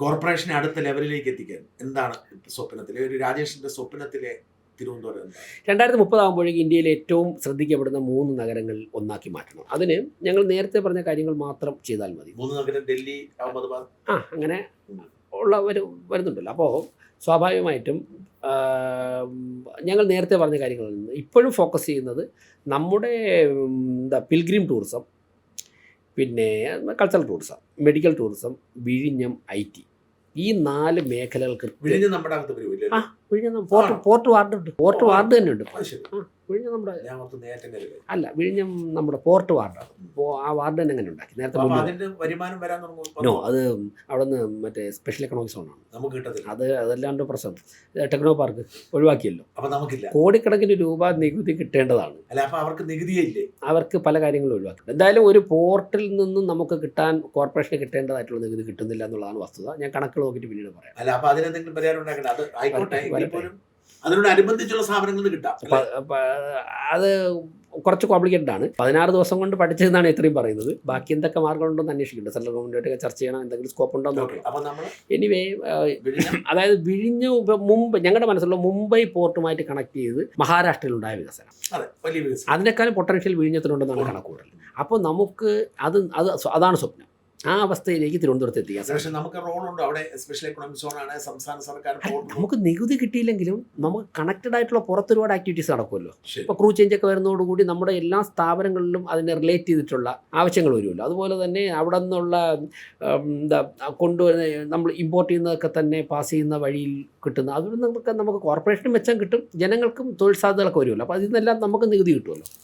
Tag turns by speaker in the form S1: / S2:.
S1: കോർപ്പറേഷനെ അടുത്ത ലെവലിലേക്ക് എത്തിക്കാൻ എന്താണ് സ്വപ്നത്തിലെ ഒരു രാജേഷിന്റെ സ്വപ്നത്തിലെ തിരുവനന്തപുരം എന്താണ്?
S2: 2030 ആകുമ്പോഴേക്കും ഇന്ത്യയിലെ ഏറ്റവും ശ്രദ്ധിക്കപ്പെടുന്ന 3 നഗരങ്ങൾ ഒന്നാക്കി മാറ്റണം. അതിന് ഞങ്ങൾ നേരത്തെ പറഞ്ഞ കാര്യങ്ങൾ മാത്രം ചെയ്താൽ മതി.
S1: 3 നഗരം ഡൽഹി, അഹമ്മദാബാദ്
S2: അങ്ങനെ വരുന്നുണ്ടല്ലോ. അപ്പോൾ സ്വാഭാവികമായിട്ടും ഞങ്ങൾ നേരത്തെ പറഞ്ഞ കാര്യങ്ങളിൽ നിന്ന് ഇപ്പോഴും ഫോക്കസ് ചെയ്യുന്നത് നമ്മുടെ പിൽഗ്രിം ടൂറിസം, പിന്നെ കൾച്ചറൽ ടൂറിസം, മെഡിക്കൽ ടൂറിസം, വിഴിഞ്ഞം, IT ഈ 4 മേഖലകൾക്ക്
S1: വിഴിഞ്ഞം നമ്മുടെ അകത്ത് വരുമില്ലേ?
S2: വിഴിഞ്ഞം പോർട്ട് വാർഡ് ഉണ്ട്. പോർട്ട് വാർഡ് തന്നെ ഉണ്ട്. വിഴിഞ്ഞം നമ്മുടെ അല്ല, വിഴിഞ്ഞം നമ്മുടെ പോർട്ട് വാർഡാണ്. അപ്പോൾ ആ വാർഡ് തന്നെ അങ്ങനെ ഉണ്ടാക്കി നേരത്തെ.
S1: വരുമാനം വരാൻ
S2: നോ, അത് അവിടെ നിന്ന് മറ്റേ സ്പെഷ്യൽ എക്കണോമിക് സോണാണ്.
S1: നമുക്ക് കിട്ടത്തില്ല.
S2: അതല്ലാണ്ട് പ്രശ്നം ടെക്നോ പാർക്ക് ഒഴിവാക്കിയല്ലോ.
S1: അപ്പോൾ നമുക്കില്ല.
S2: കോടിക്കണക്കിന് രൂപ നികുതി കിട്ടേണ്ടതാണ്.
S1: അല്ല, അപ്പോൾ അവർക്ക് നികുതിയേ ഇല്ലേ?
S2: അവർക്ക് പല കാര്യങ്ങളും ഒഴിവാക്കി. എന്തായാലും ഒരു പോർട്ടിൽ നിന്നും നമുക്ക് കിട്ടാൻ കോർപ്പറേഷന് കിട്ടേണ്ടതായിട്ടുള്ള നികുതി കിട്ടുന്നില്ല എന്നുള്ളതാണ് വസ്തുത. ഞാൻ കണക്കുകൾ നോക്കിയിട്ട് പിന്നീട് പറയാം.
S1: അല്ല, അപ്പോൾ അതിനെന്തെങ്കിലും പരിഹാരം ഉണ്ടാക്കണം. അത് ആയിക്കോട്ടെ, അതിനോടനുബന്ധിച്ചുള്ള സ്ഥാപനങ്ങളിൽ നിന്ന് കിട്ടാം.
S2: അത് കുറച്ച് കോംപ്ലിക്കേറ്റഡ് ആണ്. 16 ദിവസം കൊണ്ട് പഠിച്ചതെന്നാണ് ഇത്രയും പറയുന്നത്. ബാക്കി എന്തൊക്കെ മാർഗങ്ങളുണ്ടെന്ന് അന്വേഷിക്കുന്നുണ്ട്. സെൻട്രൽ ഗവൺമെൻറ്റായിട്ടൊക്കെ ചർച്ച ചെയ്യണം, എന്തെങ്കിലും സ്കോപ്പ് ഉണ്ടോ എന്ന് നോക്കാം. എനിവേ, അതായത് വിഴിഞ്ഞം മുമ്പ് ഞങ്ങളുടെ മനസ്സിലുള്ള മുംബൈ പോർട്ടുമായിട്ട് കണക്ട് ചെയ്ത് മഹാരാഷ്ട്രയിലുണ്ടായ വികസനം അതിനേക്കാളും പൊട്ടൻഷ്യൽ വിഴിഞ്ഞത്തിനുണ്ടെന്നാണ് കണക്കുകൂടൽ. അപ്പോൾ നമുക്ക് അതാണ് സ്വപ്നം. ആ അവസ്ഥയിലേക്ക് തിരുവനന്തപുരത്ത് എത്തിക്കാൻ
S1: നമുക്ക് റോളുണ്ട്. അവിടെ സ്പെഷ്യൽ എക്കണോമിക് സോണാണ്, സംസ്ഥാന സർക്കാർ.
S2: നമുക്ക് നികുതി കിട്ടിയില്ലെങ്കിലും നമുക്ക് കണക്റ്റഡ് ആയിട്ടുള്ള പുറത്തൊരുപാട് ആക്ടിവിറ്റീസ് നടക്കുമല്ലോ. ഇപ്പോൾ ക്രൂ ചേഞ്ച് ഒക്കെ വരുന്നതോടുകൂടി നമ്മുടെ എല്ലാ സ്ഥാപനങ്ങളിലും അതിനെ റിലേറ്റ് ചെയ്തിട്ടുള്ള ആവശ്യങ്ങൾ വരുമല്ലോ. അതുപോലെ തന്നെ അവിടെ നിന്നുള്ള കൊണ്ടുവരുന്ന നമ്മൾ ഇമ്പോർട്ട് ചെയ്യുന്നതൊക്കെ തന്നെ പാസ് ചെയ്യുന്ന വഴിയിൽ കിട്ടുന്ന അതിൽ നിന്നൊക്കെ നമുക്ക് കോർപ്പറേഷനും മെച്ചം കിട്ടും, ജനങ്ങൾക്കും തൊഴിൽ സാധ്യതകളൊക്കെ വരുമല്ലോ. അപ്പോൾ അതിൽ നിന്നെല്ലാം നമുക്ക് നികുതി കിട്ടുമല്ലോ.